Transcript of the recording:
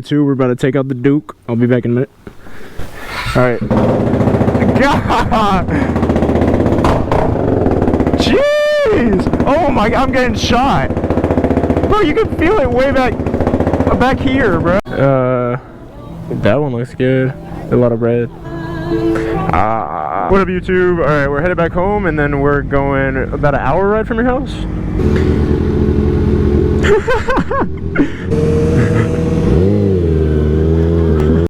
YouTube? We're about to take out the Duke. I'll be back in a minute. Alright. God! Jeez! Oh my god, I'm getting shot! Bro, you can feel it way back here, bro. That one looks good. A lot of bread. What up, YouTube? Alright, we're headed back home, and then we're going about an hour ride from your house.